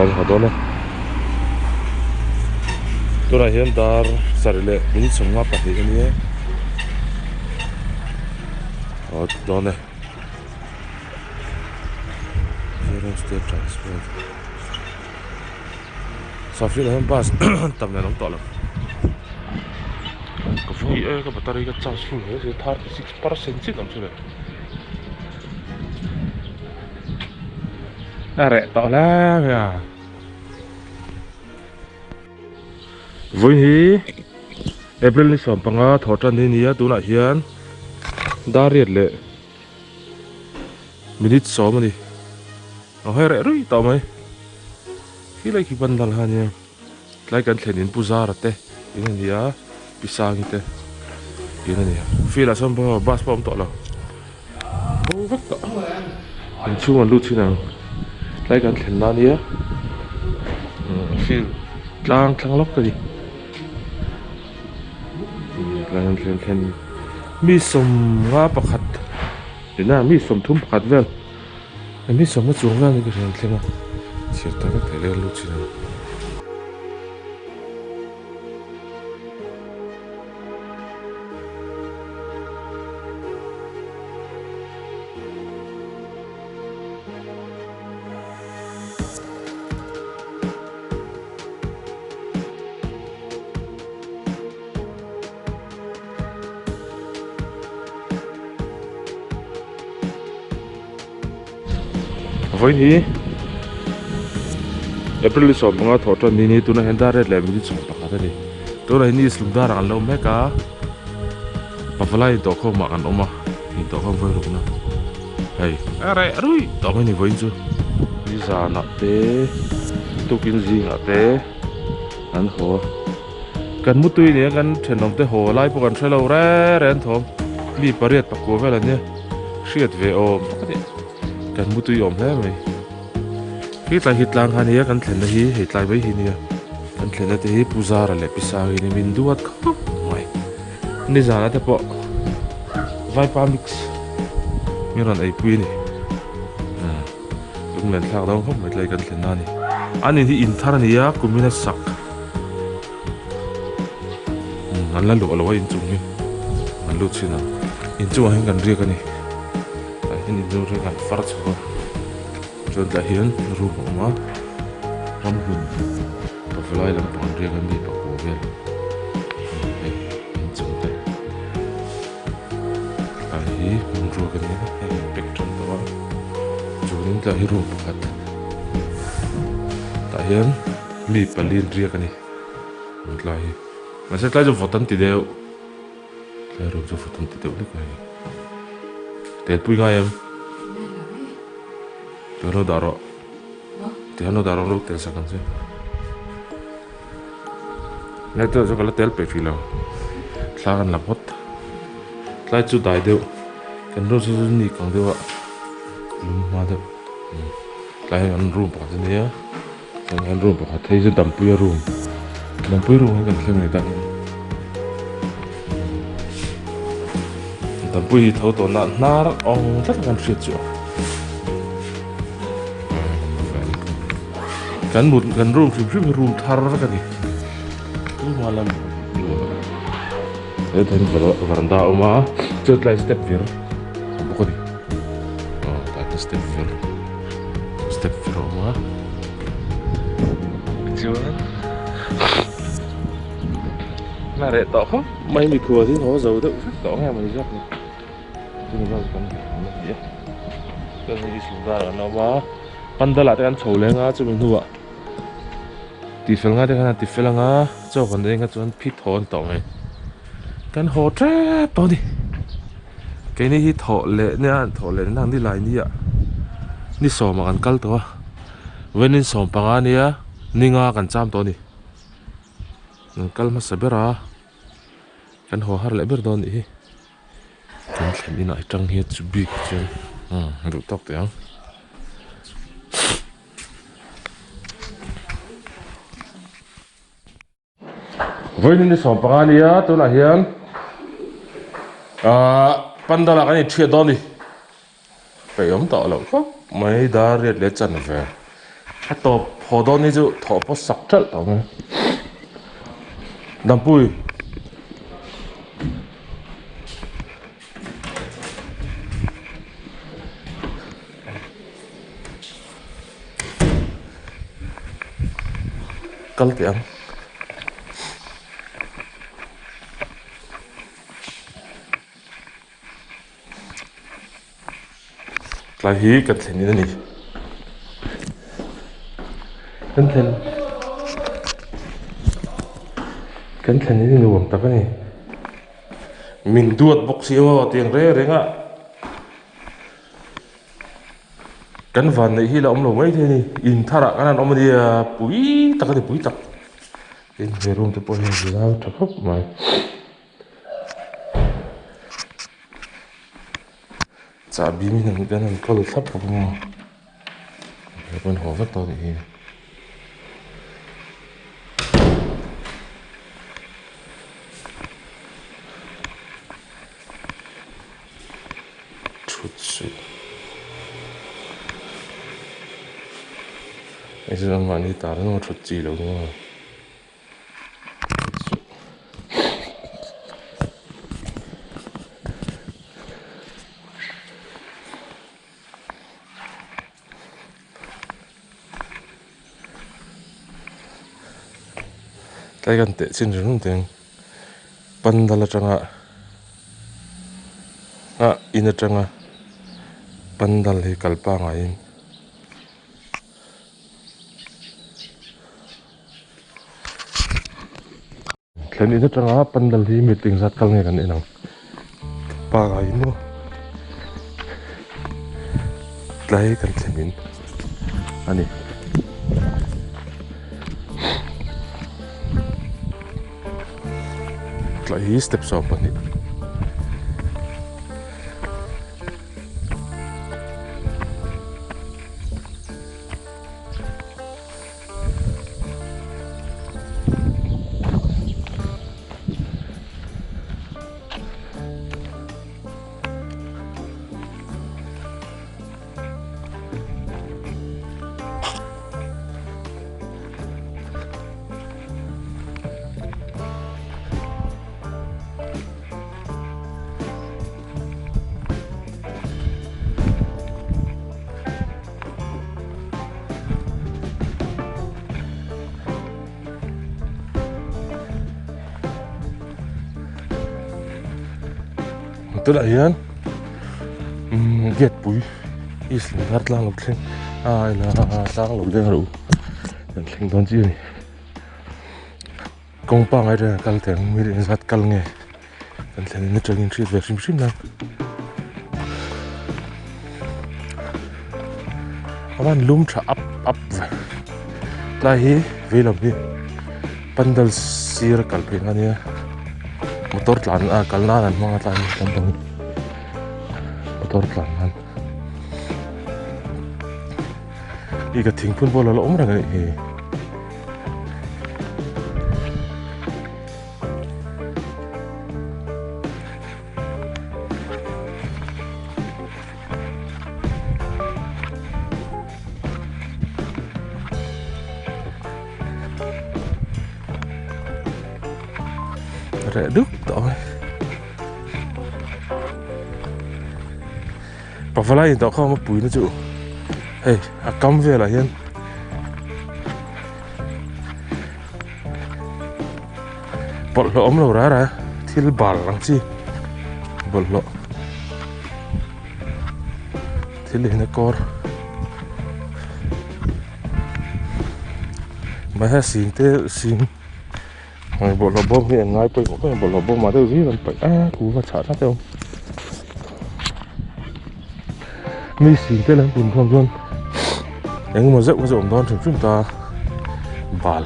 bang ha dona tura hian dar sarle min chunga pahnih ani hot dona zero state transport safri han bus tam na nong to lo ka vui ka battery ka charge full he 36% chi kam chu le rẻ tỏ lá kìa vui hí April sớm bằng thọ trần đi nia tú lại hiền đa riết lệ minute số mà đi nó hơi rẻ rồi tao mày khi lại khi ban đal hà nha lại cần thể đến puja rồi thế cái này nia pisa như thế cái này nia phi là sớm bằng bus bom tọ là ô vắt tọ mình chưa mà lút thế nào lại cần thèn na nia phim lang lóc cái gì lại cần thèn mi sum ngã bạc hạt thế nào mi sum thum hạt vel mi sum nó chuông ra cái thèn thèn mà chỉ ta có thể lên lút thế nào với ní April sớm bằng thọ tròn ní tụi nó hiện ra rất là mình chụp bạc thế này tụi này ní sùng đa rằng lâu mấy cả bà phải lại tổ không mặc ăn ôm mà nhìn tổ không với được nữa hey rẻ rồi tổ cái này với chứ đi ra nọ té tôi kinh gì nọ té ăn hồ cần mút tươi này cần chuyển động tới hồ lại bộ cần chơi lâu rẻ rẻ thôi đi bơi bạc cố về là nhé siết về ômกันมุตุยอมแล้วไหมที่ตายหิตลางฮันนี้กันเห็นนะฮีหิตลายไว้ฮีนี่กันเห็นนะที่ปูซาร์อะไรพิซาฮีนี่มินดูวัดก็ไม่นี่จานะแต่พอไวปามิกซ์มีรันไอปุยนี่ลุงเล่นทางเราเขาไม่ได้กันเห็นนั่นนี่อันนี้ที่อินทาร์นี่ยกุมินัสสักอันนั้นหลุดเอาไว้อินจุงนี่อันหลุดสินะอินจุงให้กันเรียกกันนี่ini dulu kan fart juga, contoh hian rumah rumah, pavlai dalam panggilan kan di pakovel, contoh, ahi mundur kan ni, picture tu, jualin tahi rumah kat, tahian mi palin dia kan ni, lahi, masa tu foton tidak, lalu tu foton tidak boleh kan. Tel pui ngay em, tel nó đaro lúc tel sao kan sih, này tôi cho cái tel pe phi lo, sao kan lapot, lại chú đại đều, kan rồi chú ni con đều ạ, mà đều, lại ăn room bảo thế này á, ăn room bảo thấy chú đầm pui room hay kan xem người ta. Tầm bùi thấu tổ nạn ná ông rất là gần phiệt chỗ gần một gần room phim room thar cái gì cũng malam thế thành varanda oma chợt lại step vir không có gì tại step vir oma chưa là để tỏ không may bị thừa thì nó giàu được tỏ nghe mà đi giáp này chúng ta cần gì cần gì chúng ta là nó mà ban đầu là cái ăn chầu lên á cho mình thua tỷ phèn á cái tỷ phèn á cho còn đây cái chuyện pít thon tỏ này cái hồ tre to đi cái này thì thọ lệ đang đi lại đi ạ đi sổ mà ăn cál to when in sổ bằng anh á ninga cần chăm to đi cál mà sắp ra kan ho har le ber don hi kan thlen in ai tang hi chu big chen du tok te ang với những sòng bạc này á tôi là hiền pandala cái này chia don đi phải ấm tỏ lẩu không mấy đá riết lết chân về to thọ đó này chứ thọ có sắc chất đó mà đam bùi cල් tiếng lại hí cẩn thận như thế này cẩn thận như thế này buông tắc này mình tuột bọc xíu tiếng rê rê ngạ cắn vần này hi là ông lồng ấy thế này in thà ra cái này ông đi bụi tắc cái bụi tắc in về room tôi bôi gì đó chắc khóc mà chả bí mình cái này có được sắp không con hồ rất to thì chút bây giờ mà đi tả nó chút gì đâu đúng không cái gần tệ trên rừng tiếng pandala changa ina changa pandal hi kalpa ngain thlen ina changa pandal hi meeting zat kal nge kan enang pa ngain no tlai kan thlemin ani tlai step so pani tôi lại hiền ghét bụi ít lát lang lục lên ai là lang lục lên rồi dan lên đón chi này công bằng ai đây cal tiếng mi đến sát cal nghe dan lên nó chơi chuyện về sim nào các bạn lùm trả up lại về làm gì pandal sir cal phe anh motor tlan kalnanan mga tlan tampang motor tlanan iga thingpun bola lo omra ngani he rẻ đứt tội bà phải lại tao không mà bùi nó chịu hey cắm về là hiền bọt lỗ ống lỗ ra thì là bà lăng chi bọt lỗ thì là nó cor mà hay xin thế xin bộ lò bom hiện ngay bây cũng bộ lò bom mà tôi nghĩ là phải cú và chả chắc đâu mi xì cái lần cùng không luôn những mà rộng rộng đó chúng ta bal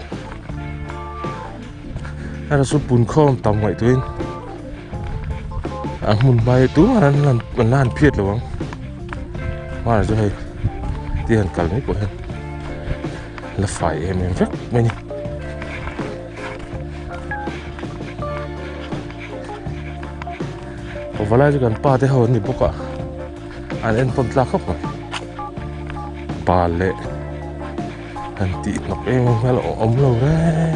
hay là số bùn không tầm ngoại tuyến muốn bay tú mà mình làm phiệt rồi không mà là cho hay tiền cả mấy của em là phải em rất mấy và lại còn ba thế hơn thì bốc à anh em còn là khóc rồi bà lệ anh tị nọc em phải là ống lâu ra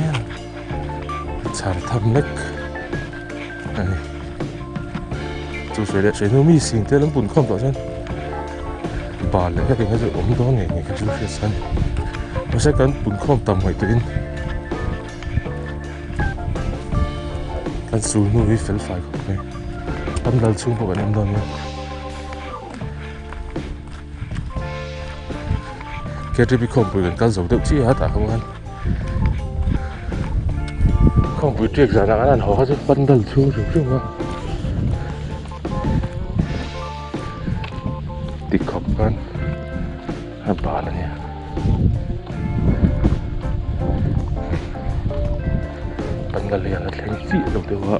chả thầm nách này chú sấy đấy sấy nó mi xỉn thế lắm buồn không tỏ chân bà lại cái cái gì ống đó này cái chú sấy sân nó sẽ cần buồn không tầm ngoài tuyến anh xuống nuôi phải phải không này tâm đal xuống của bạn em đó nha cái gì bị không bị gần cả dầu đậu chi hết à không anh không bị triệt giả nào anh họ chứ tâm đal xuống rồi chứ không tị khóc anh hai bà này nha tâm đal liền là thành dị đầu tiêu hóa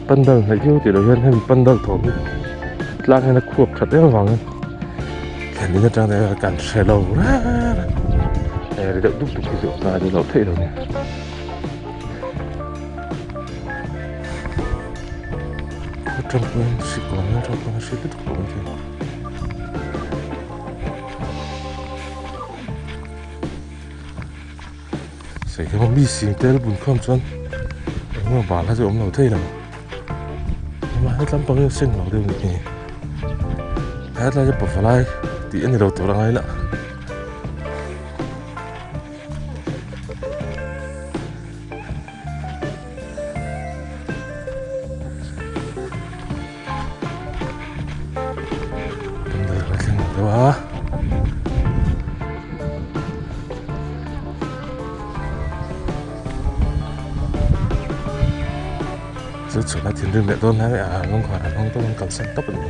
pandal này chứ thì đầu tiên hay pandal thốn lang hay là khuộc thật đấy mà vàng cái này trang này cản xe lâu ra để đợi đúc cái rượu ra thì nó thấy rồi nè trong quên sĩ còn trong quên sĩ tiếp tục còn gì sẽ cái món mì xỉn tê là buồn không chân mà bảo là rượu nó thấy rồi mà hết lắm bao nhiêu sinh nó đều như hết là cho phải lại thì anh đầu tổ đang ấy lạ đó rất chuẩn là thiên đường đại tôn hay à không phải là không tôi cần săn tóc này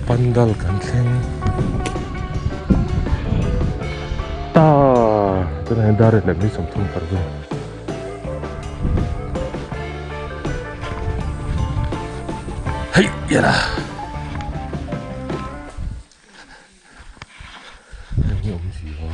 pandal cần khen ta tôi này đã được làm mấy sản phẩm phải rồi hey yeah nhiều gì rồi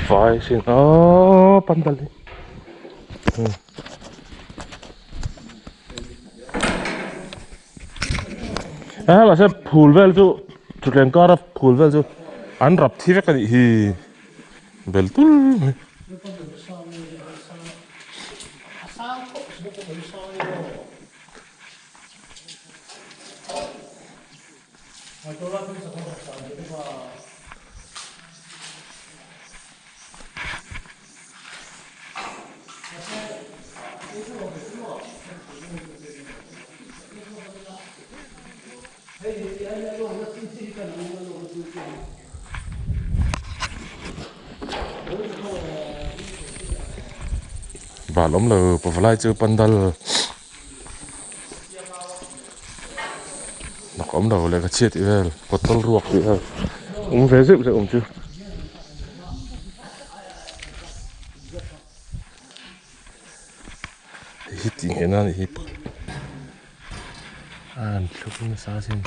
phải xin pandal đi mà sẽ phul vel chú tụi em có phul vel chú anh rập thì cái gì hi vel tul bà lắm là bà phải chơi pandal nó có đầu lại cái chiết thì về có tol ruột thì về giúp rồi chưa hít tiếng cái nào hít lúc nó xa xem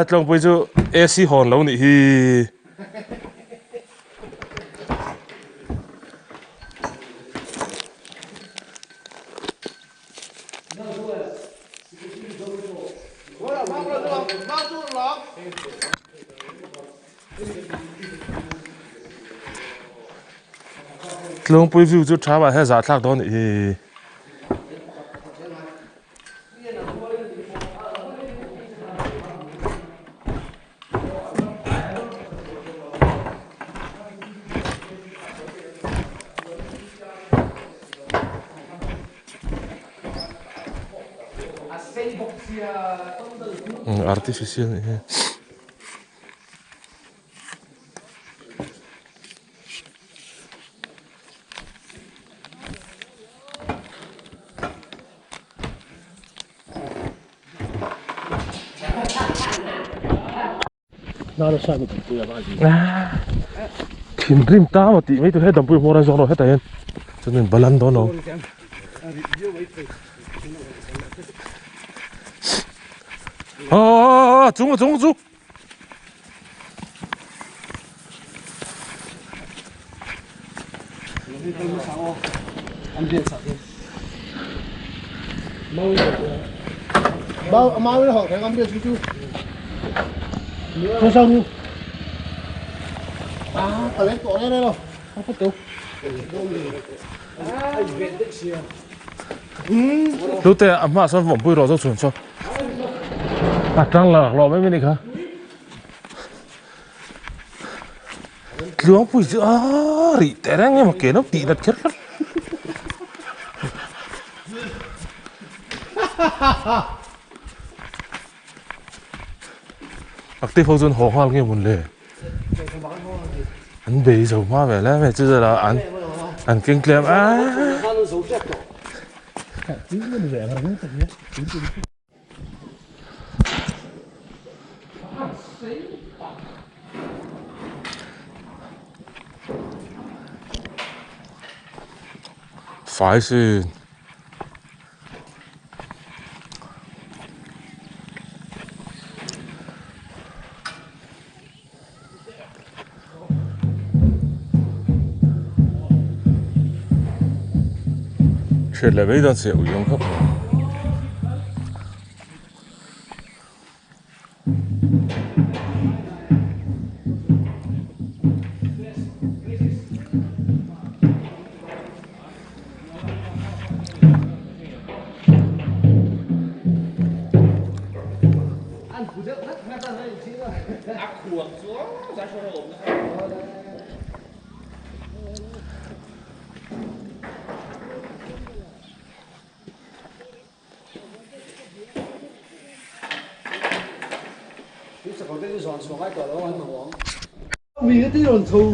trong bây giờ AC hòn lâu nị hi Lông preview chút trả bài hay giả thác đó thì artificial này. 나를 샤고 듣고야 맞지. Kim rim ta mà tí mấy tôi hết đầm bùi mua ra rồi hết tay cho nên bà lăn đó nó chúng mau nó hỏi cái ông biết chú không sao nu ở đây tổ này đâu không có tiêu lúc thế à mà sao vòng bùi rồi chuẩn sao trăng là lò mấy bên này hả luống bùi giữa rỉ té ra nghe mà kể nó tị đặt chết lắm aktif dân hồ hoa nghe một lề anh bị dầu hoa về lẽ mẹ chưa là anh kinh nghiệm phải chứ chuyện là bây giờ sẽ dùng khắp vì cái tí đồn thù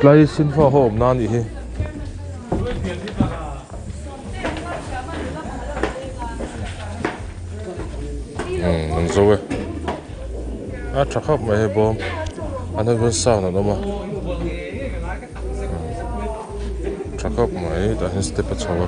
lấy xin phá hộp nan gì mình rồi chắc khóc mày bom anh ấy vẫn sao nữa mà chắc khóc mày đã hết step bắt đầu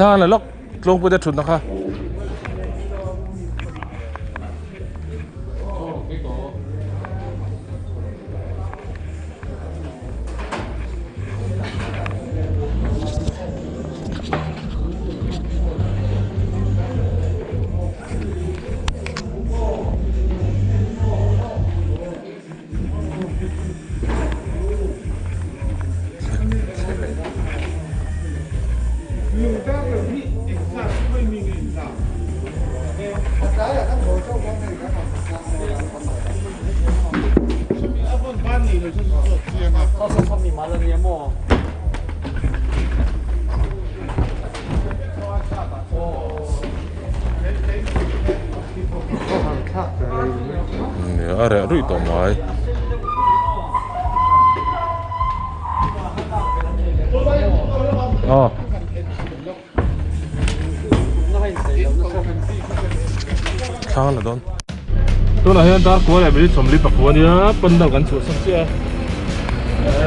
ถ้าอะไรล็อกลงไปได้ชุดนะคะเนี่ยอะไรรุ่ยต่อไม้อ๋อข้างละดอนตัวไหนอันตรายกว่าอะไรไม่ได้สมริบปากกว่านี้เป็นดังกันสุดสักเสีย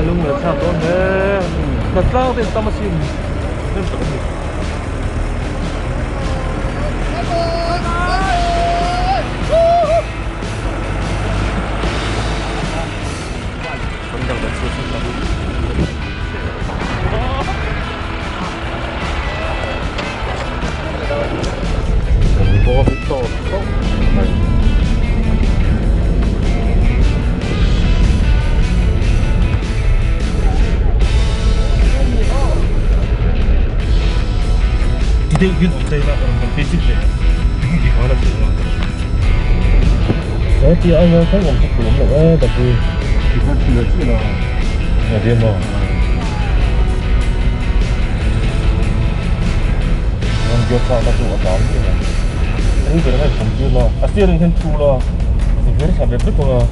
ลุงเหนือข้างต้นเนี่ยกระเจ้าเป็นตามาชิม 뭐가 붙어? Kita ikut saya nak orang Facebook je. Di mana semua. Saya tiada yang saya ngomong belum lah, tapi kita tidak sih lah. dia mau. Orang jual sana tu orang ni lah. Ini berapa pun lah. Asal orang kan tu lah. Ini berapa sampai berapa lah.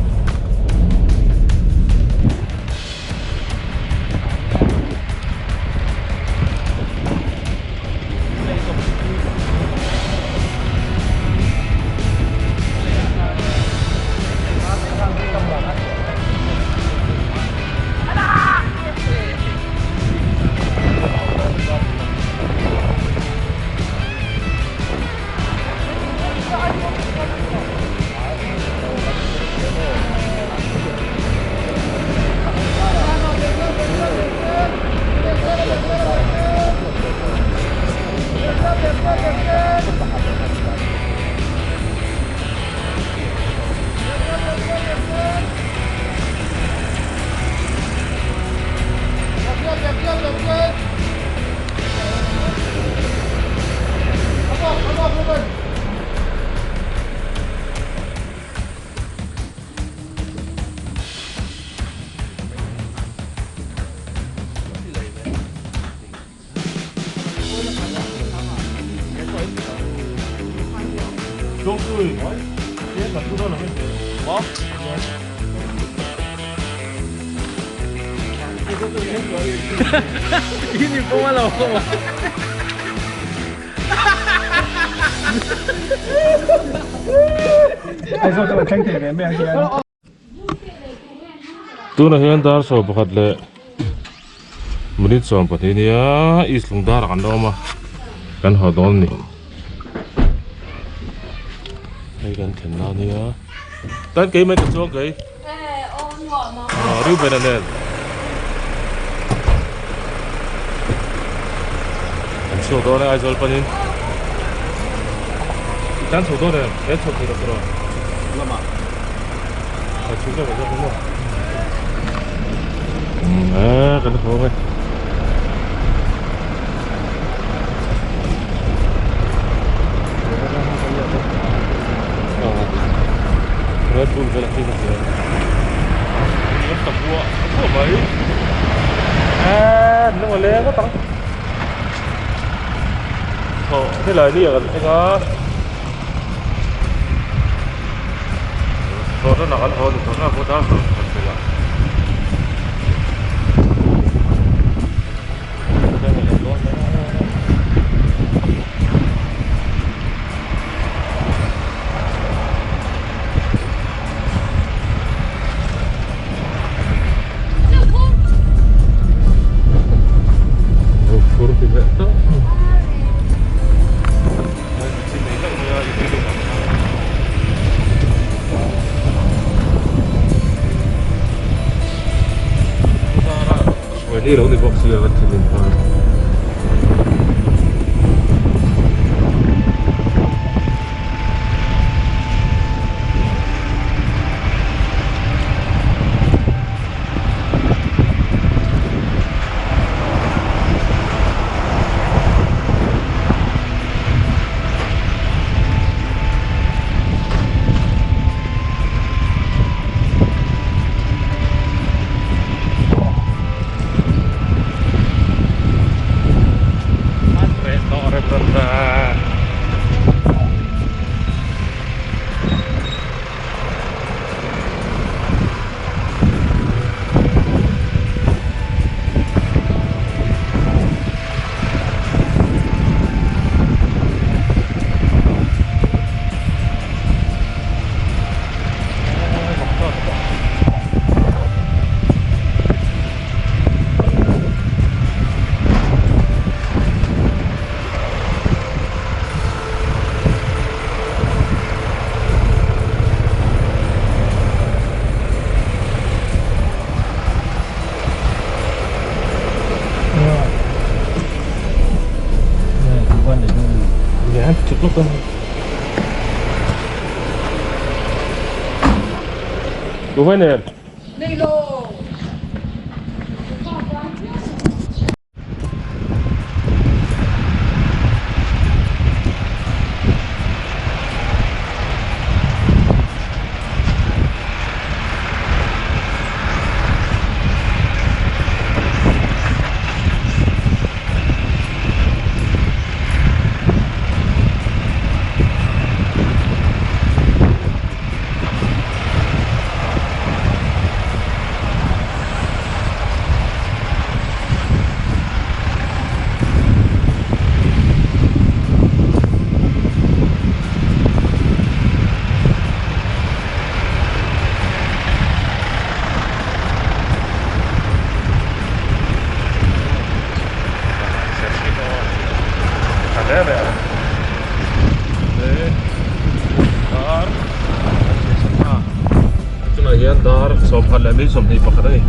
Tunggu, dia tak turun lagi. Wah. Ini pemalau. Ai sao tôi thanh thể về mẹ kia. Tu na hian dar so pakhat le minit som pathi nia islung dar kan do ma kan ho don ni ai kan then na nia tan ke mai ka chuang ke riu be na ne an so do na ai zol panin tan so do ne e so ki ro lama ai chu ga ga ko kan ho mai Red Bull về lại trên đường nó tập vua mấy nó mà lên có tăng thế lời đi ở cái đó nó nặng hơn thì nó có đá hơn thật là Ini loh di box ya kan sini. lúc đó đúng hay nè Đây lô. Đấy này. Đấy. Dar. Itu lagi dar sopan lagi somni pakai.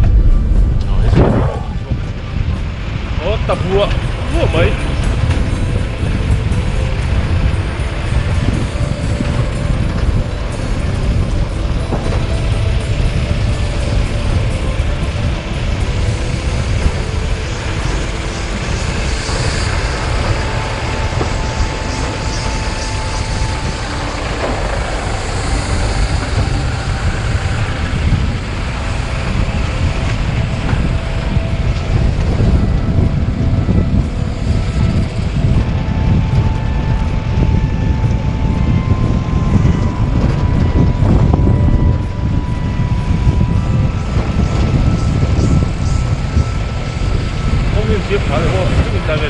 Oh, tabua. Oh, baik. tiếp khá là vô mình ta về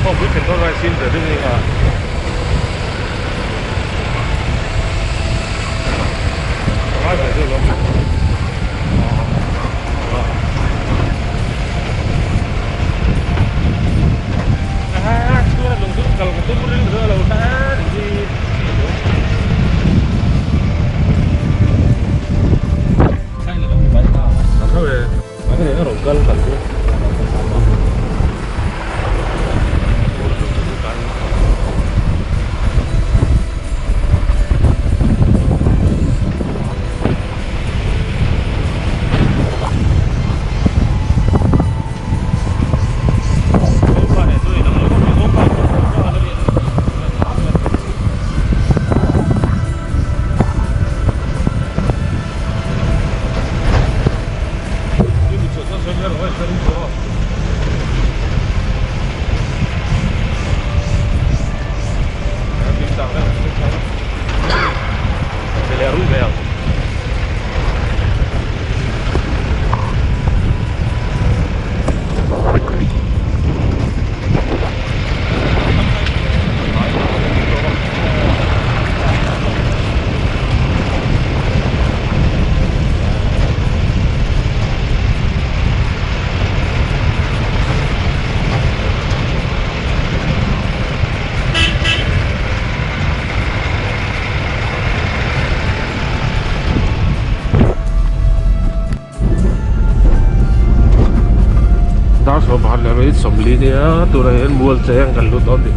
không biết thành có gai xin để đương nhiên à gai phải được lắm sudah lungkuk kalau ketemu udah lautan di thôi mấy cái này nó rộng cân thật chứ đó số bạn là mấy sầm lý thì tụi này mua xe gần lúc đó thì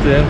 chén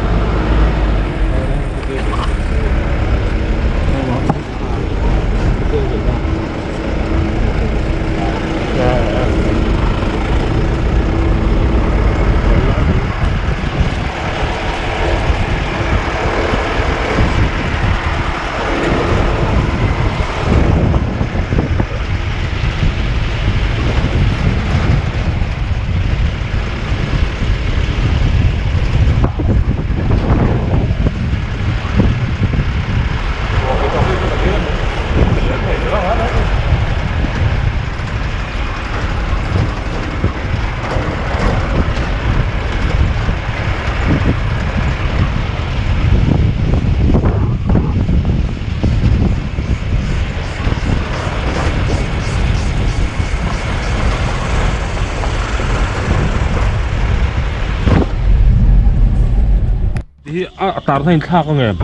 thì tar thành thác không em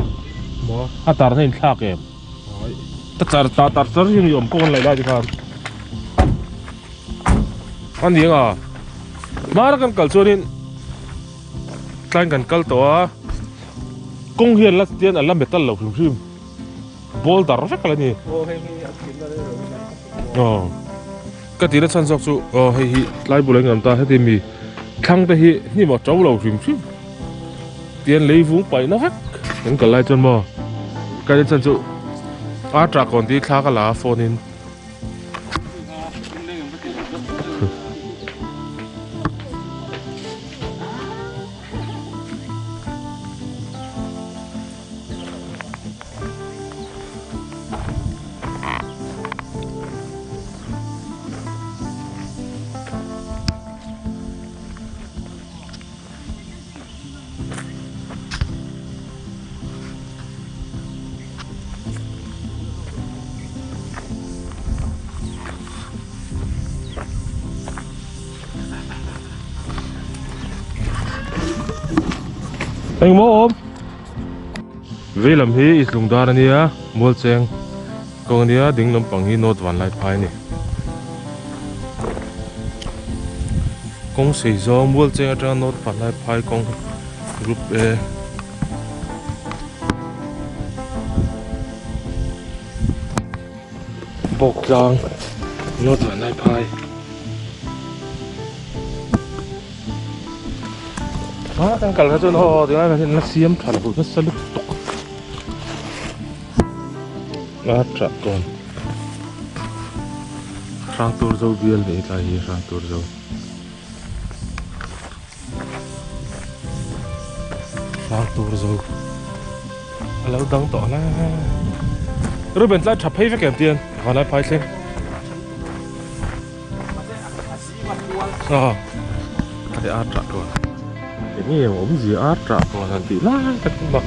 tar thành thác em tar như ông con lại đây thì không anh gì à mà nó cần cẩn cho nên tay cần cẩn to công hiền là tiền ở làm bê tông lầu phim bol tar rất là nhiều cái gì đó sản xuất su hay lại bù lên làm ta hết thì mi thăng ta hi ni mà cháu lầu phim tiền lấy vốn bảy nó hết những cái lại chân mò cái đến chân trụ trả còn đi khác là phone in anh mua ôm vì làm hi ít lùng đa này á mua chèn còn này á đỉnh làm bằng hi nốt ván lại phai này công sử dụng mua chèn cho nốt ván lại phai công group A bọc giang nốt ván lại phai tăng cả là cho nó thì nó xiêm thằng phụ nó sân tục nó chặt con sang tour dâu biel để ta hi sang tour dâu lâu đăng tỏ na rồi bên lại chập hay với kèm tiền còn lại phải xem cái át chặt rồi ini yang om gì át trả còn nanti lah tak bak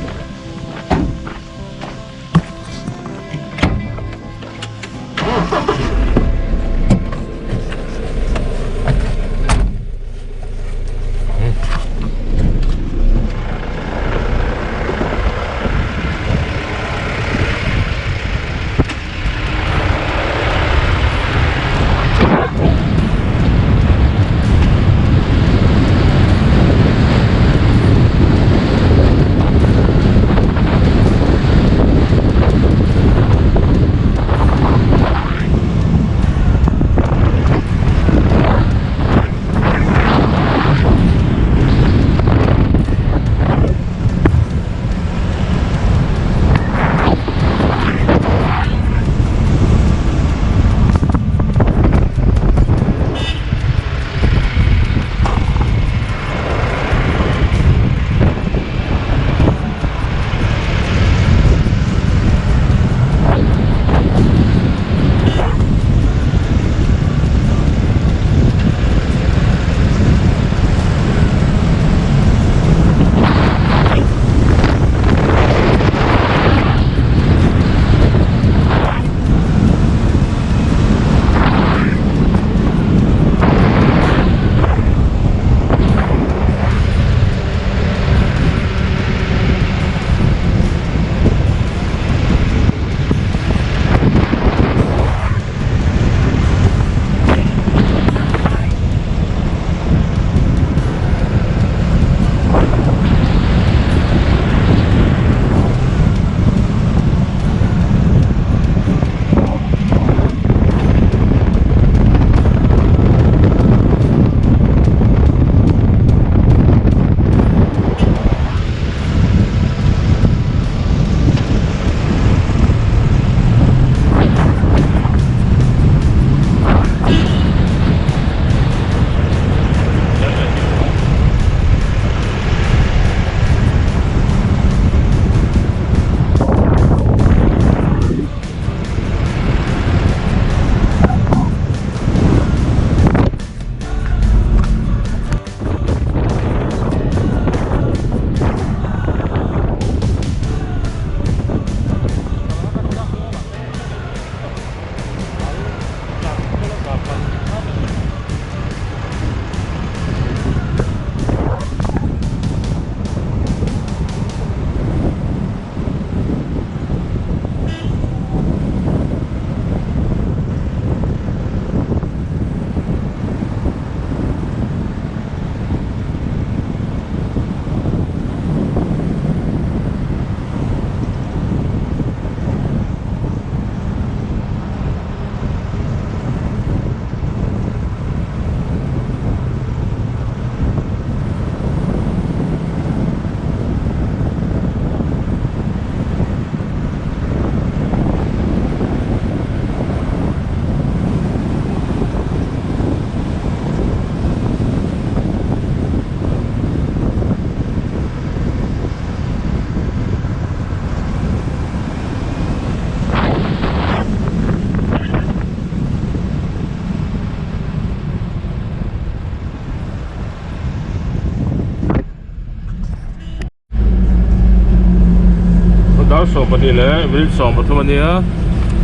so pa nila will so pa thuma niya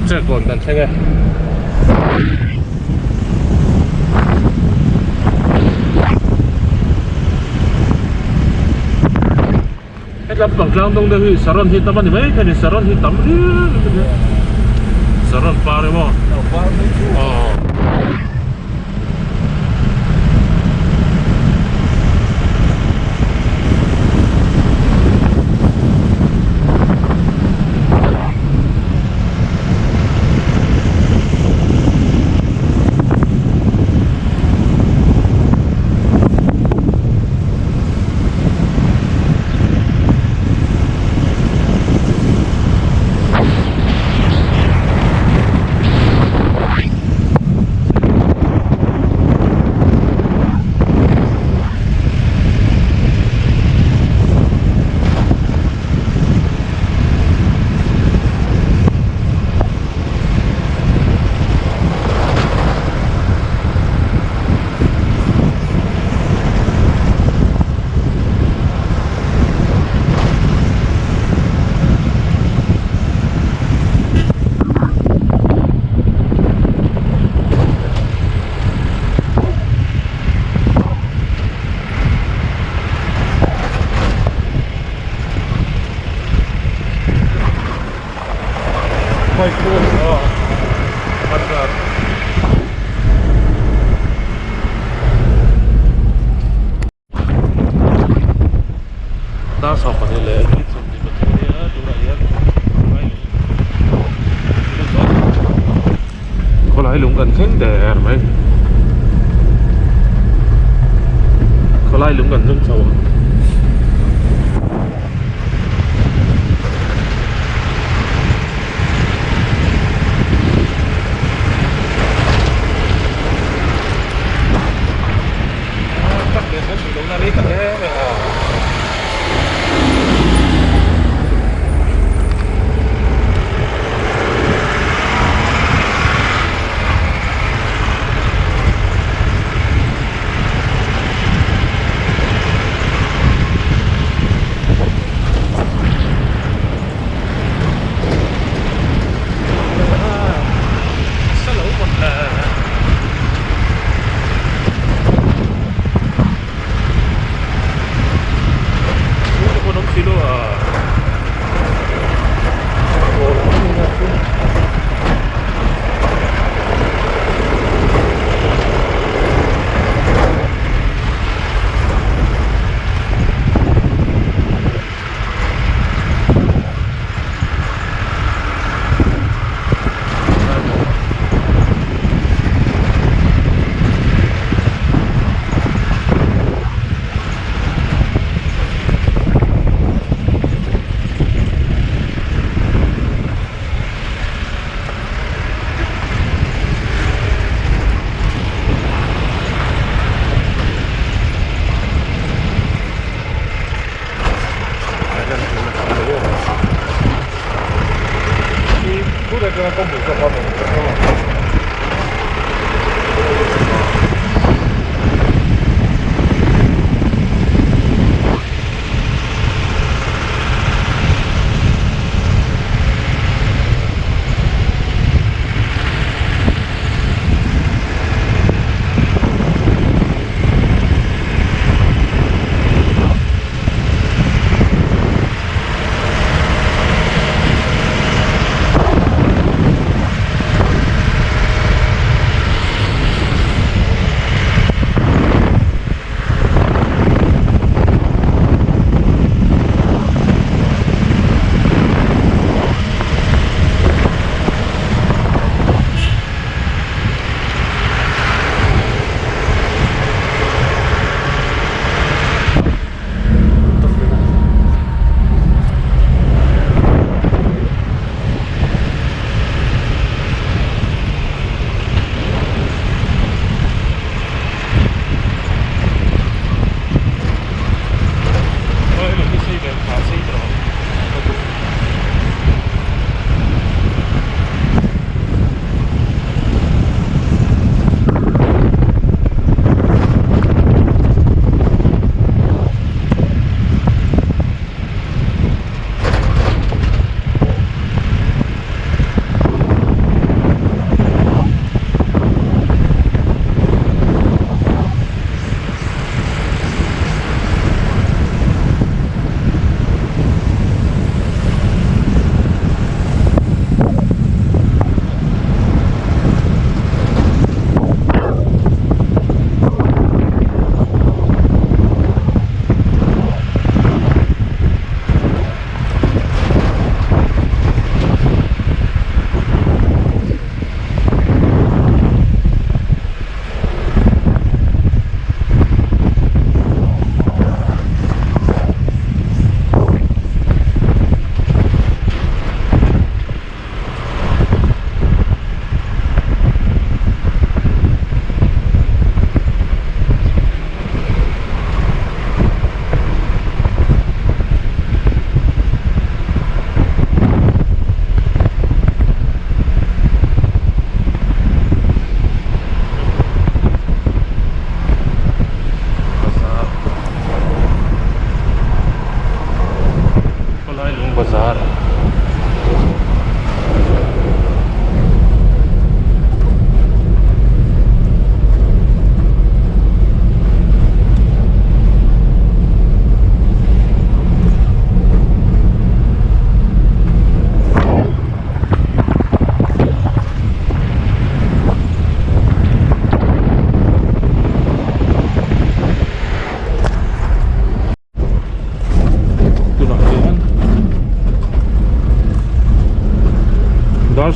check on dan thenge lắp bằng lang dong đây saron hit taman ni mấy cái này saron hit tam đi saron pare mo quite cool. Ta sọc vào đây lệ đi sọc đi vào đây á, chỗ này á, có lại lũng gần hết đè mấy, có lại lũng gần rất sâu.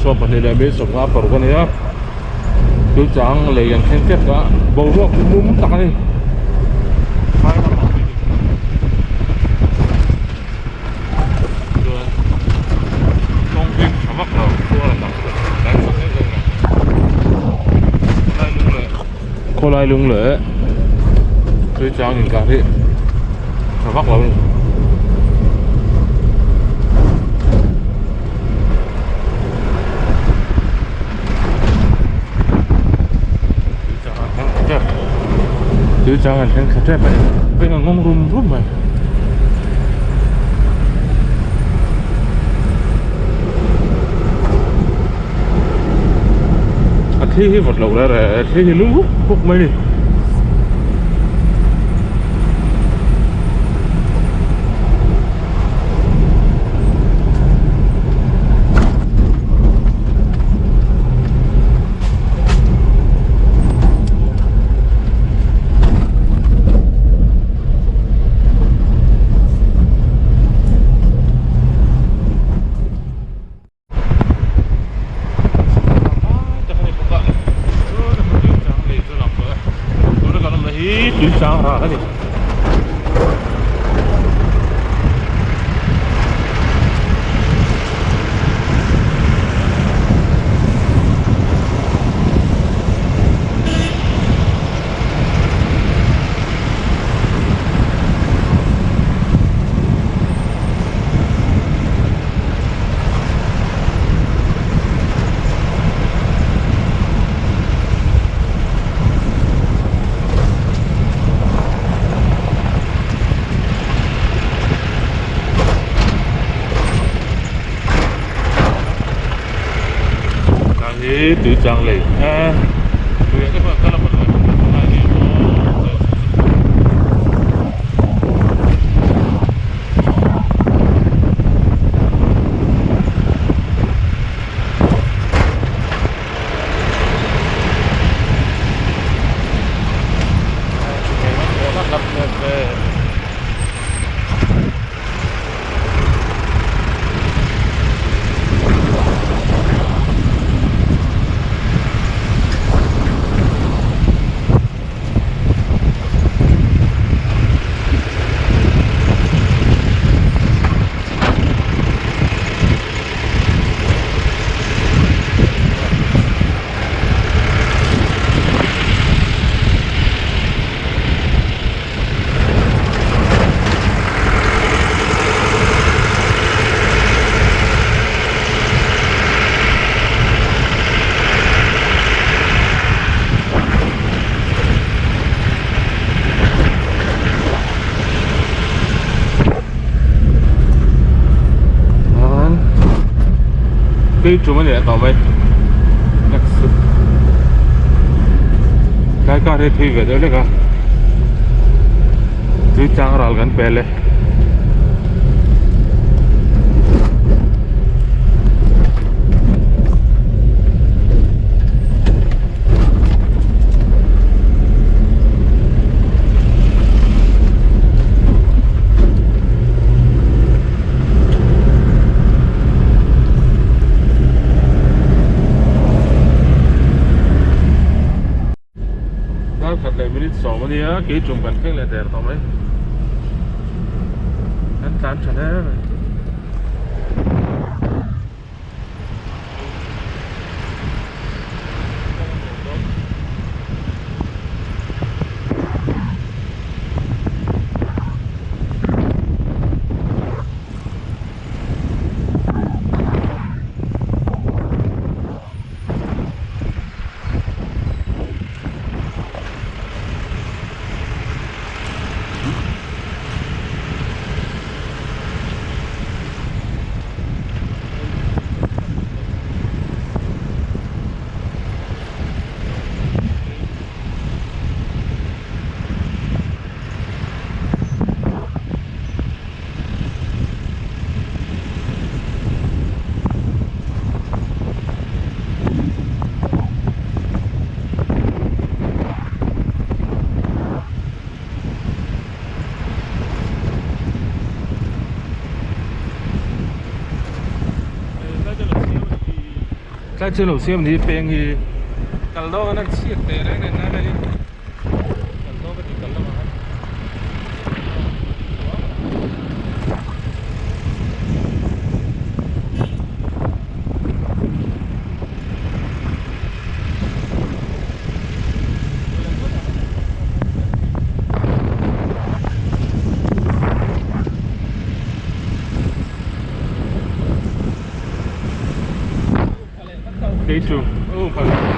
so pa ni le me so nga par kan ya tu chang le yang khen ket ka bo ro ku mum ta ni Công viên khá mắc đầu, tôi là nằm đánh sắp hết luôn này. Cô lai lung lệ tôi chào nhìn cả thế khá mắc lắm tôi chào anh khá trẻ vậy bây giờ ngông rung rút mà thế vật lậu ra là thế thì lúng hút mấy đi tuyến sáng ra đấy thế từ trang lệ ha bây giờ các bạn là một loại này cái chúng mình để tao mày cái đây thì về đây cả cứ trang ra gần pele thật là minute 2 mà đi á kỹ trùng gần khách là đẹp tao mấy anh tán chả thế cái chân đầu xiêm thì bèn thì cần đó nó chiếc tè đấy này này cần đó cái gì cần đó mà Day 2. Oh,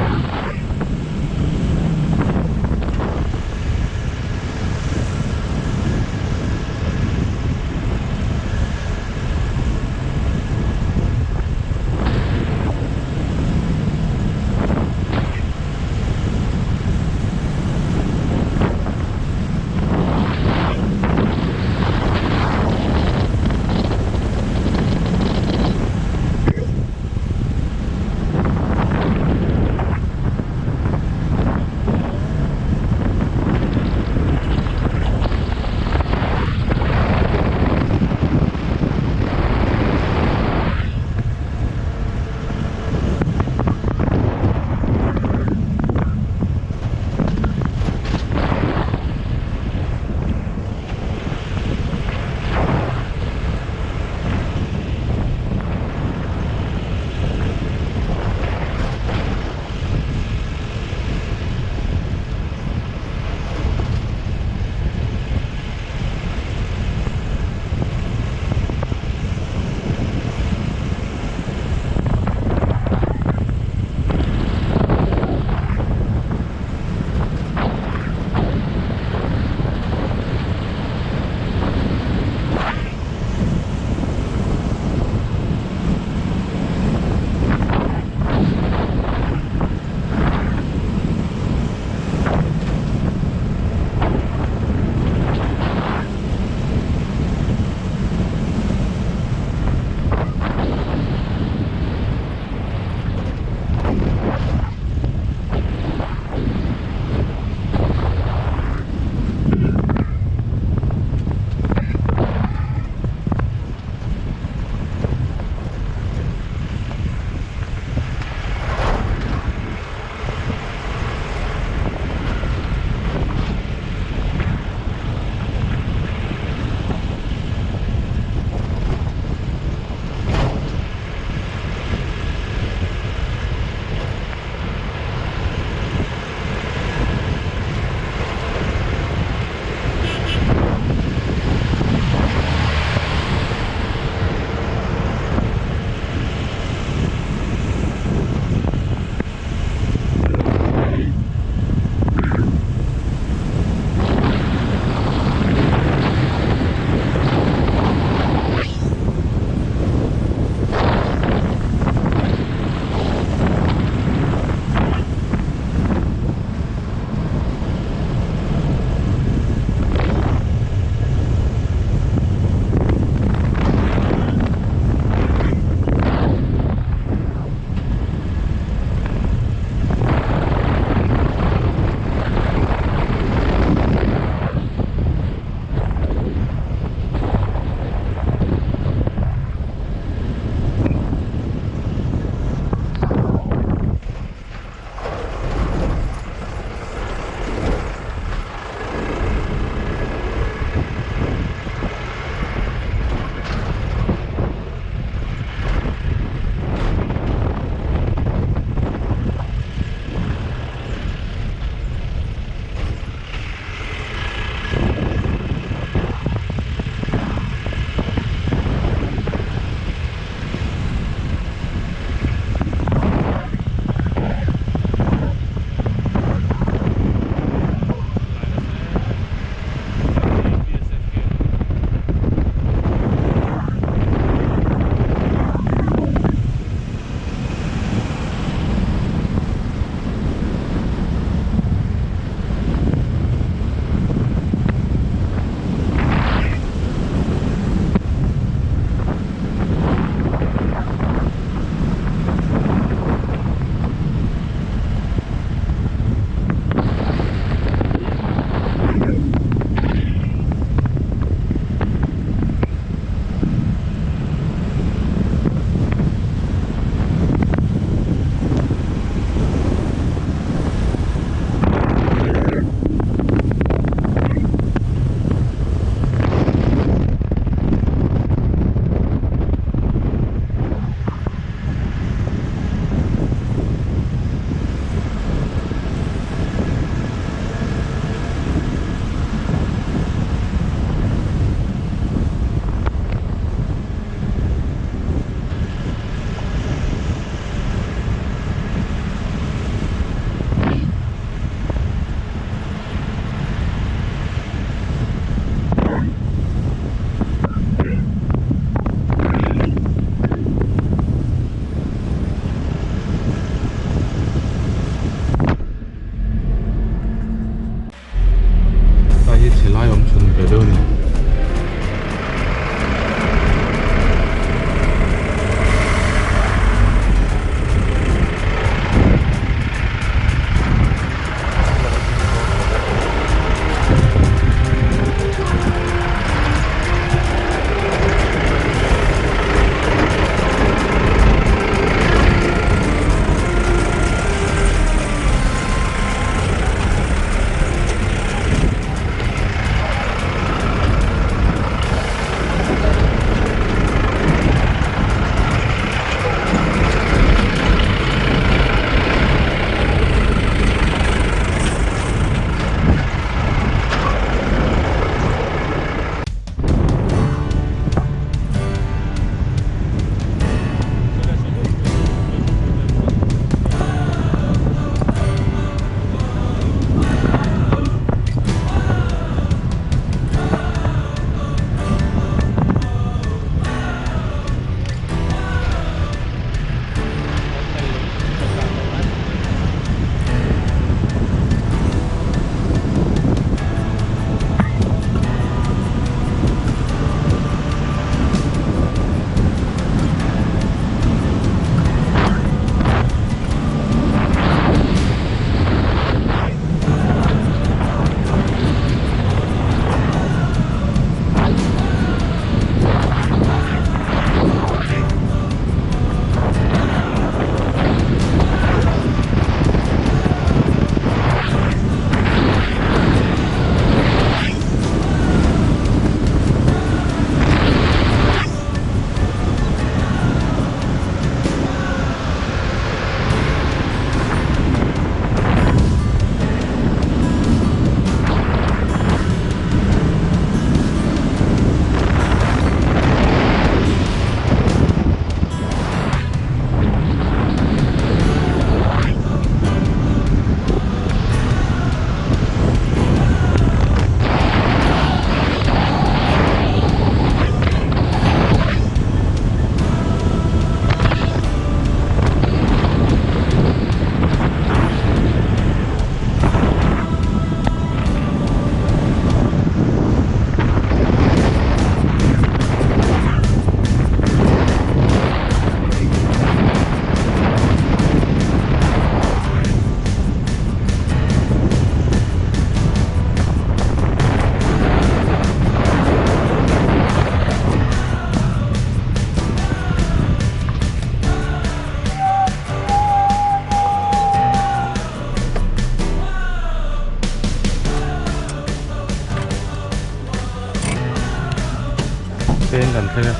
kaya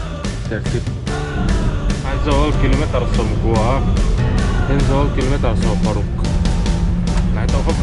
taxi Henzol kilometer som gua Henzol kilometer som paruk nai to khop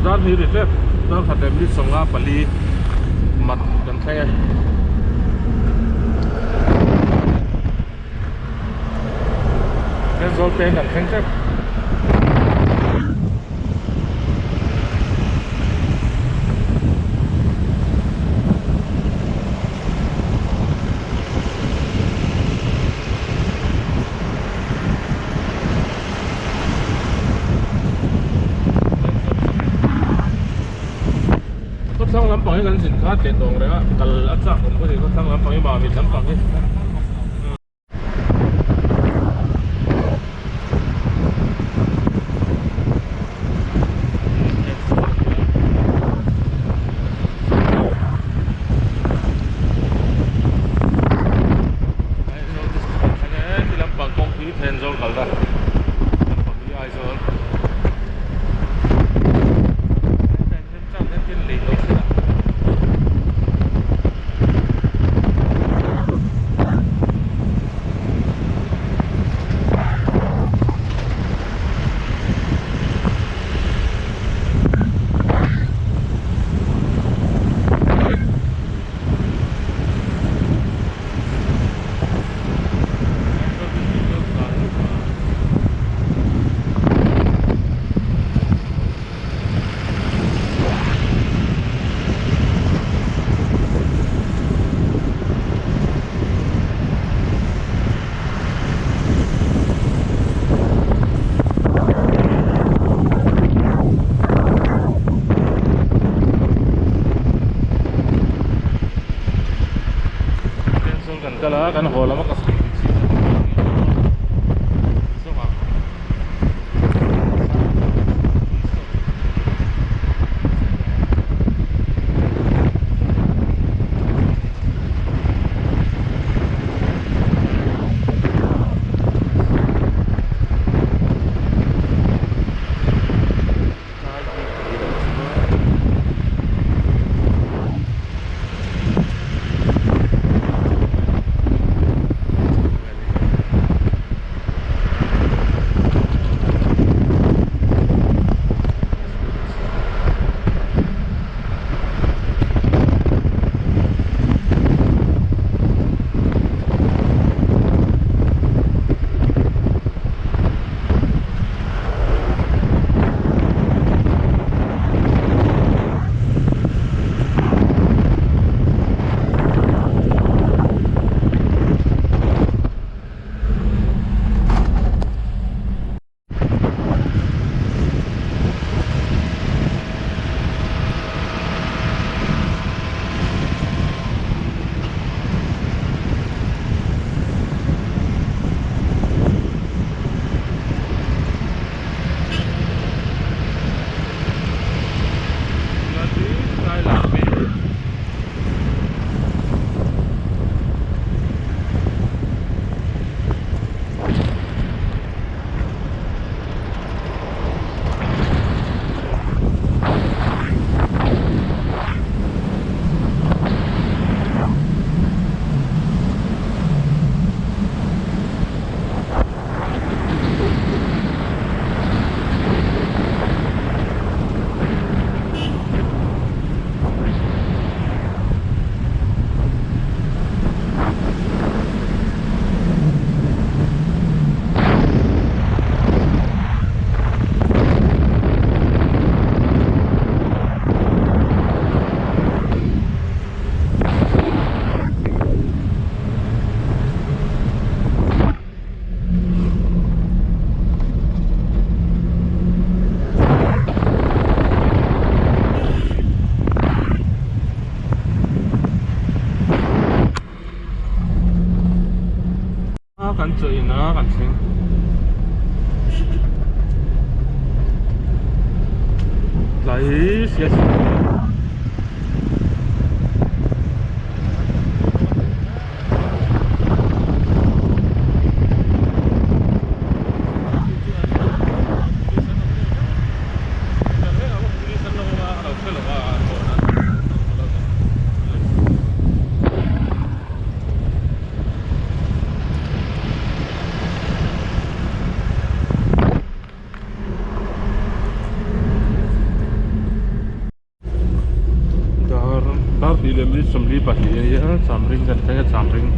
Dar ni rit le dar khat le mi songa pali mat kan thai Henzol pen kan theng tep Sang lampang kan sin kha te tong re kal achak kon ko ko sang lampang ma mi lampang ni lampang kong ki Henzol kal da lampang ni ai zol Yes. Dar di lemri sembli pasti ya samring kan kayak samring.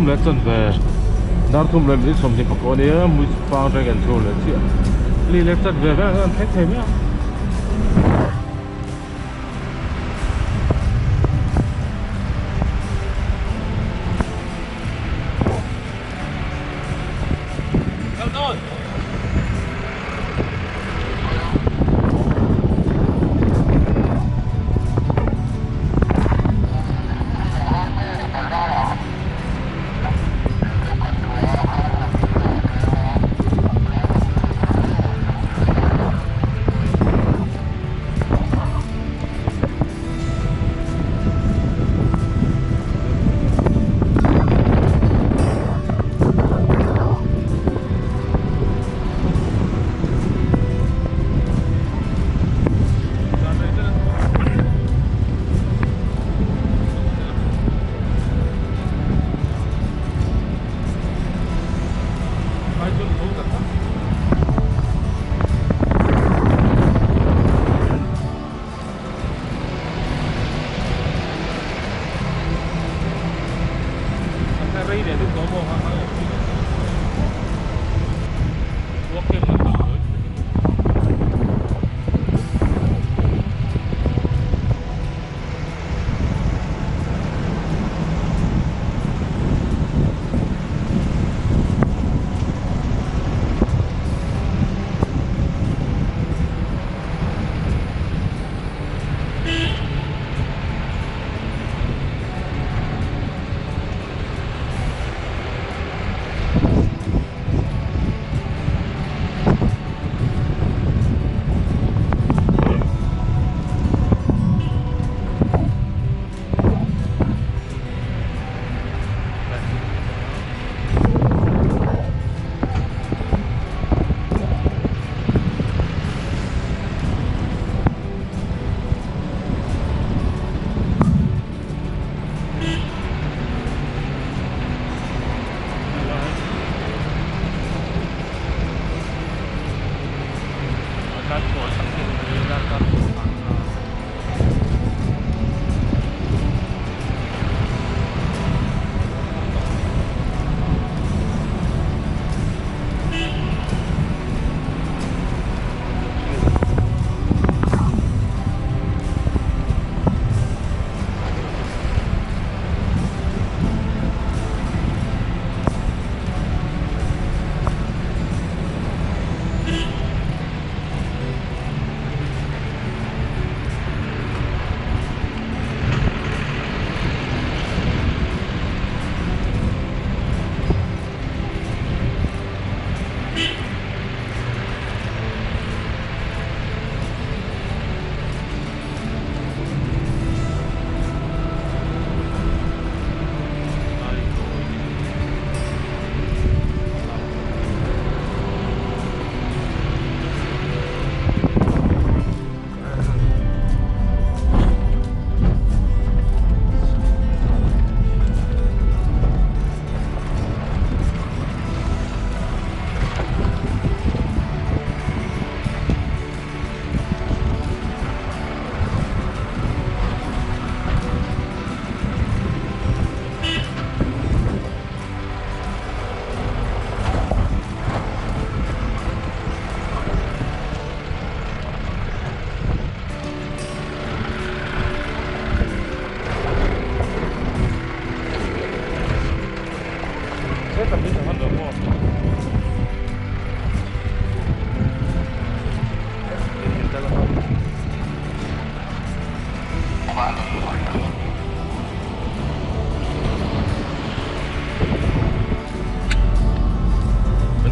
le chon ve dar thum le mi som ni ko ne mu pa ra gan thol le chi li le chat ve ga an thek me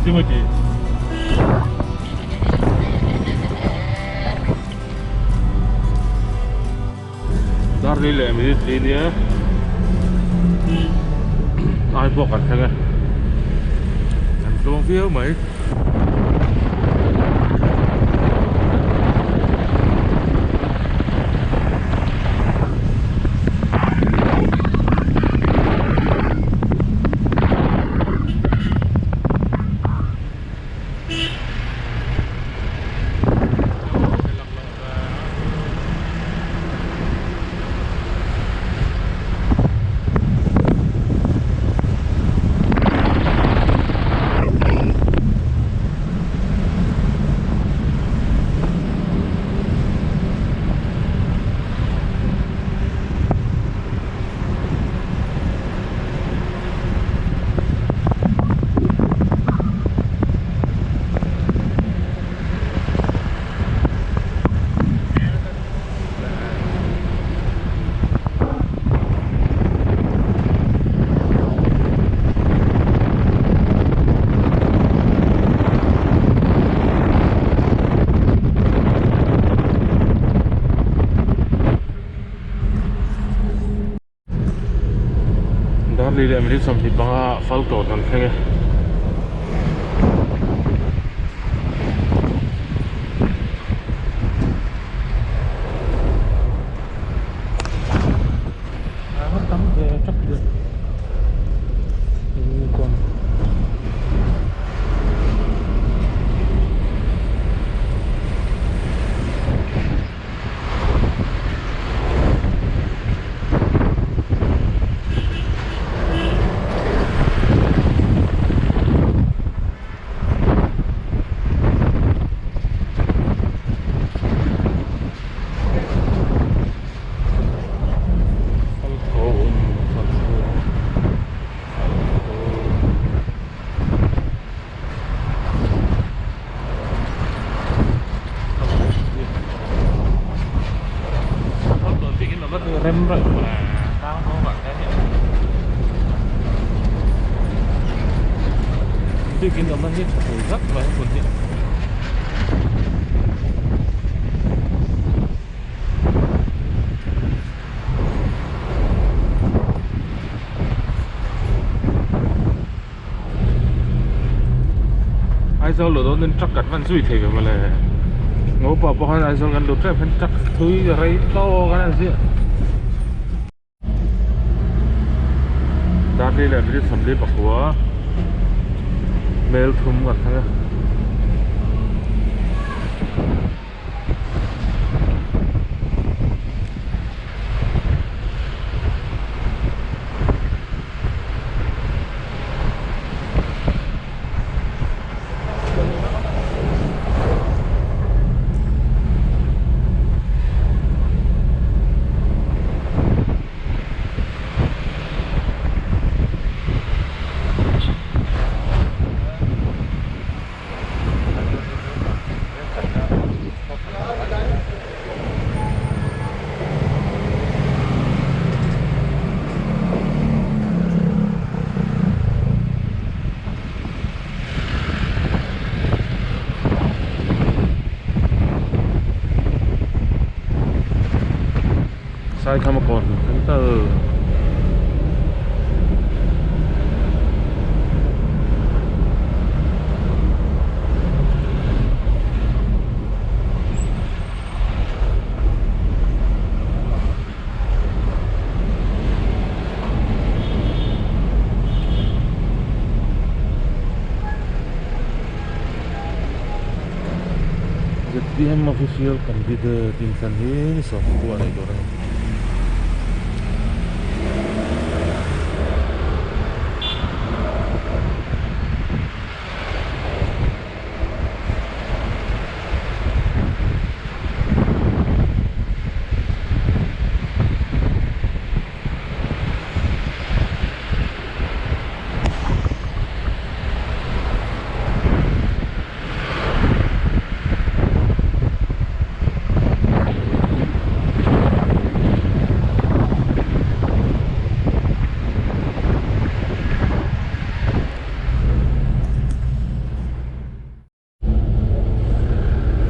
Timothy. Dar đi lệ mình đi đi á. Ai buộc cả thằng à? Thằng tôi phía mày. ni le minute som ni banga falco tan thenge tắm về chắc được còn rem rồi mà tao không bạn đấy tuy kiến nó hết rất là buồn thiệt ai sao lỡ đó nên chắc cắt văn duy thế mà là ngô bảo bảo hắn ai sao gần đốt rep hắn chắc thui rồi to cái này gìด้านนี้แหละไม่ได้สำเร็จปักหัวเมลทุ่มกันทั้งนั้นใช่เข้ามาก่อนเซ็นเตอร์DM official kan bida tinsan ini software ada orang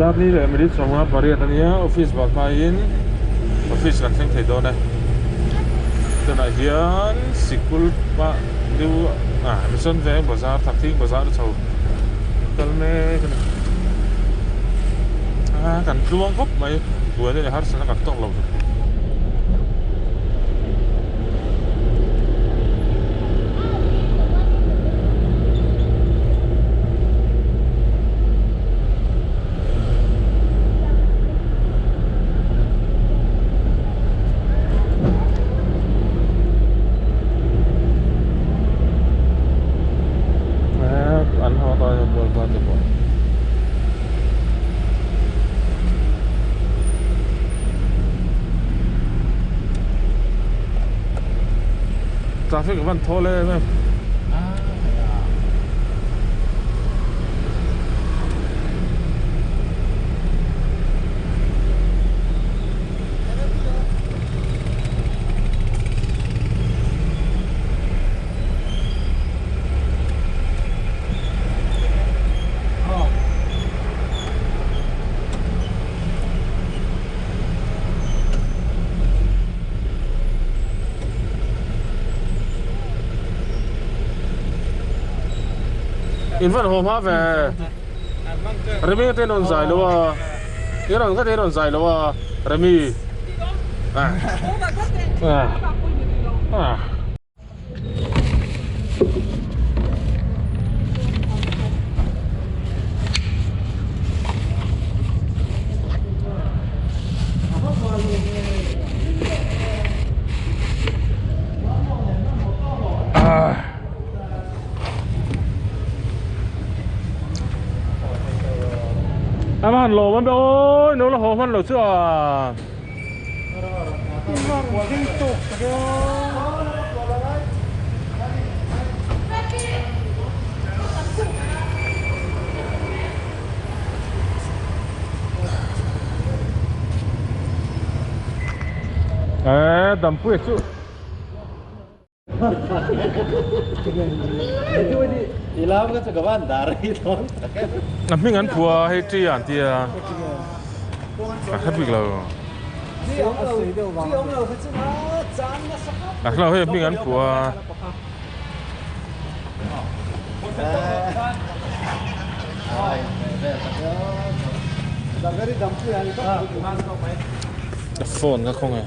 ด้านนี้แหละไม่ได้สมว่าปริยัตินี้ออฟฟิศบอกมาอินออฟฟิศกันเส้นไทยโดนนะตอนนี้สิกุลปะดูมิชชั่นแจ้งบริษัททักทิ้งบริษัทเช่าตอนนี้กันช่วงครบไหมตัวนี้ฮาร์สนักกันต้องลงtraffic vẫn thô lên em in văn hôm ha về Remy tên on dài luôn à cái rằng cái tên on dài luôn à Remy à à à em ăn lẩu mà ôi nó là hồ ăn lẩu chưa à đầm quê chứ Di làm cái cái bạn đã rồi thôi. nằm mình ăn phùa hay chi ăn thì à hết việc rồi lâu hay mình ăn phùa phone cái không à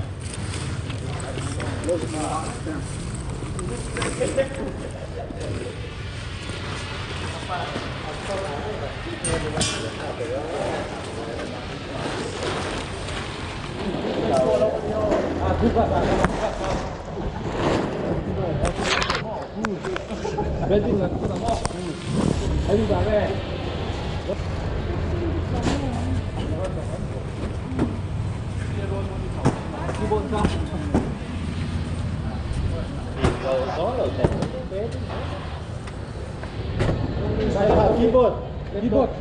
Keyboard. Keyboard.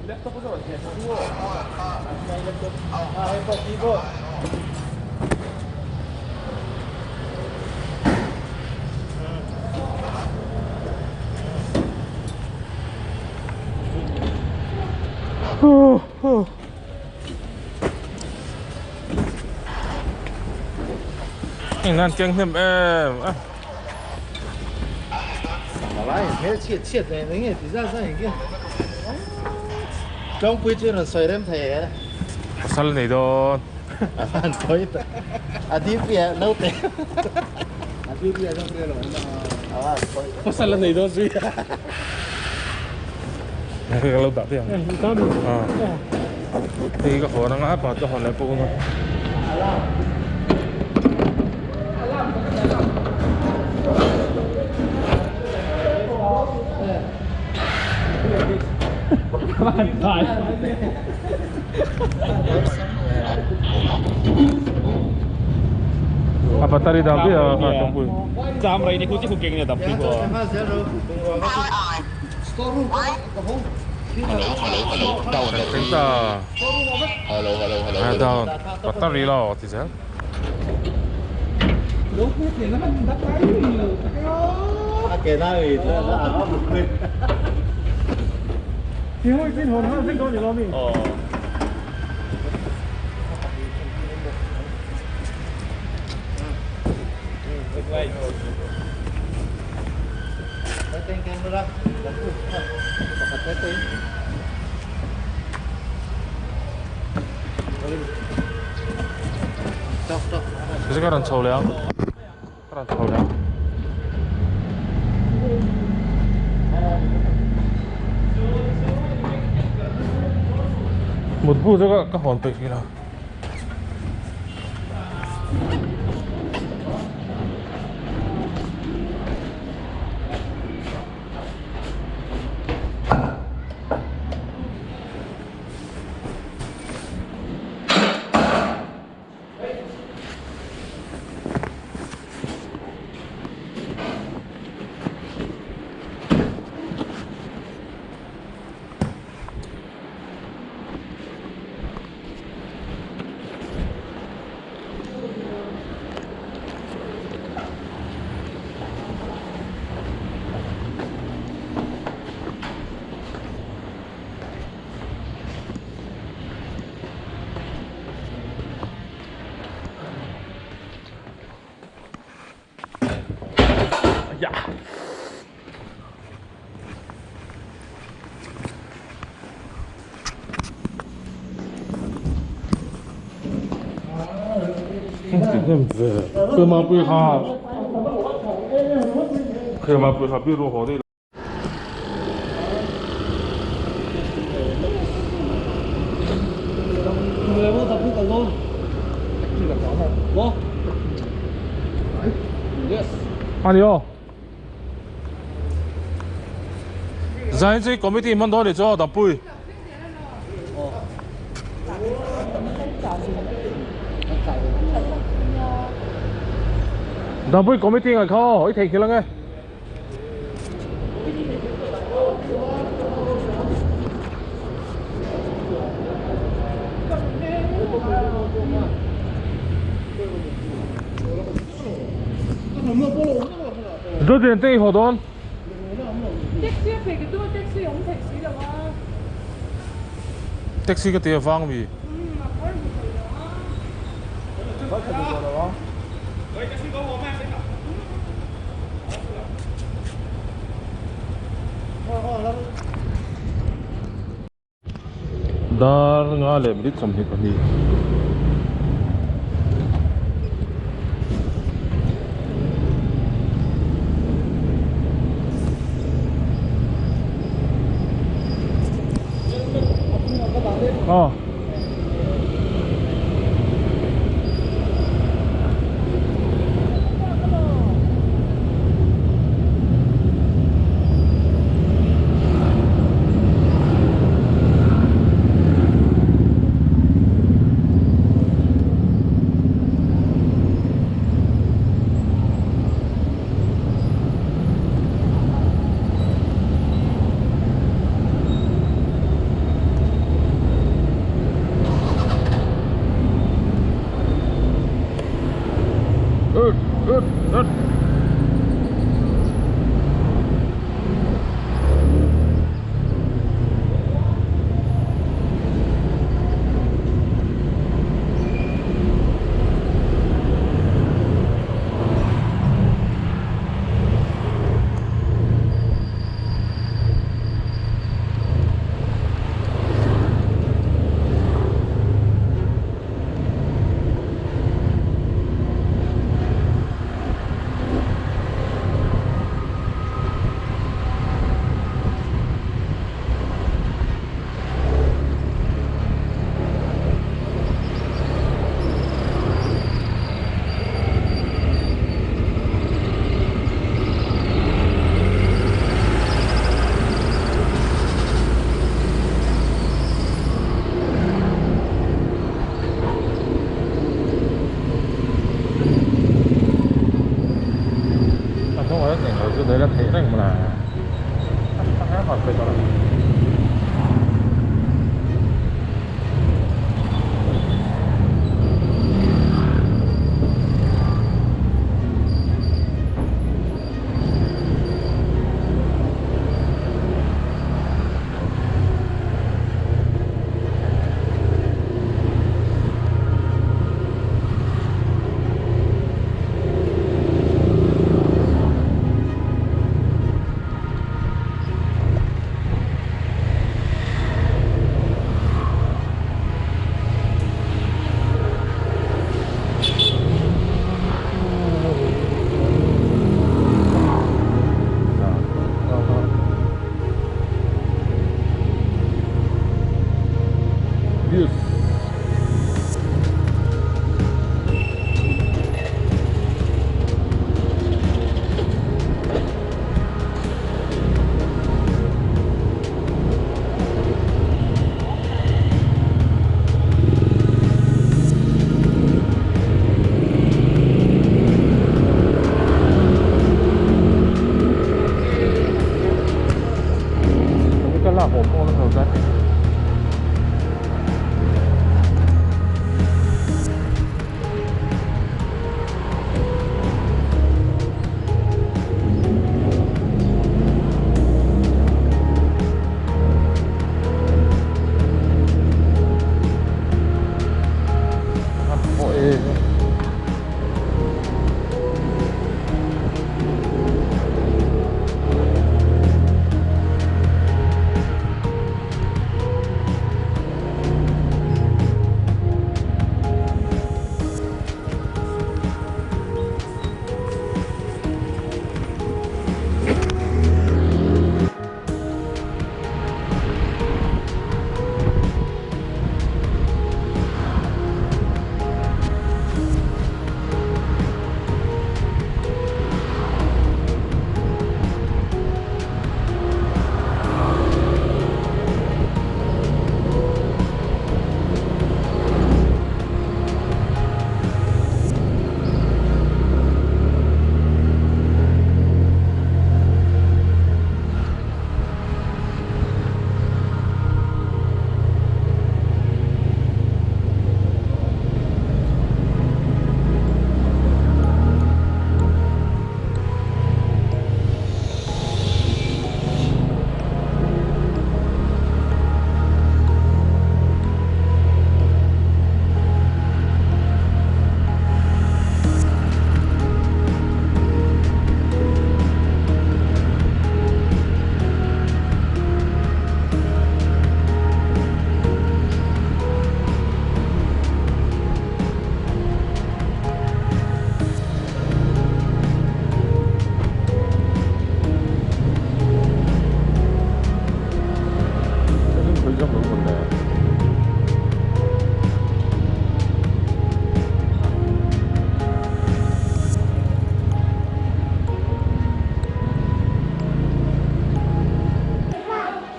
Laptop có rồi. Laptop keyboard. nên chăng thêm em Lại thế chết này nó nghe thì ra cái kia. Trong quy trình là xoay đem thẻ. sao này đó Anh thôi. Đi bia nấu té. Đi bia trong kia rồi. Pasal na ito sih. lâu đã tiền thì cái hồ nó ngáp vào cho họ lại phụ mà apa tadi tapi ya kantong pun Camera ini kunci kuking niya tapi ko. chúng ta hai tao bắt tao đi lo thì sao Kể ra thì nó ăn một người. Tiếng ơi, xin hồn ha, xin con gì lo mình. Tên camera. Pakai tên. Stop, stop. sekarang chầu léo sekarang chầu léo một vụ cho các hòn tịch kia nào Hem về cơ mà bự ha cơ mà bự ha bự rồi hồ đi người mua tập cũng luôn chỉ là có một yes 아니요. 자인지 committee man thôi để cho tập bùi. Tập bùi committee người khó, ít thành kia lắm nghe. Rồi tiền tây hồ đón. taxi thì cái tour taxi không taxi đâu mà Taxi cái tiền vang vì. mà có một người đó Dar nga le brit som hi pani. Ờ. Good. Đấy là thế này mà là tắt hết hoặc bây giờ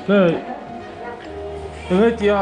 cái cái chia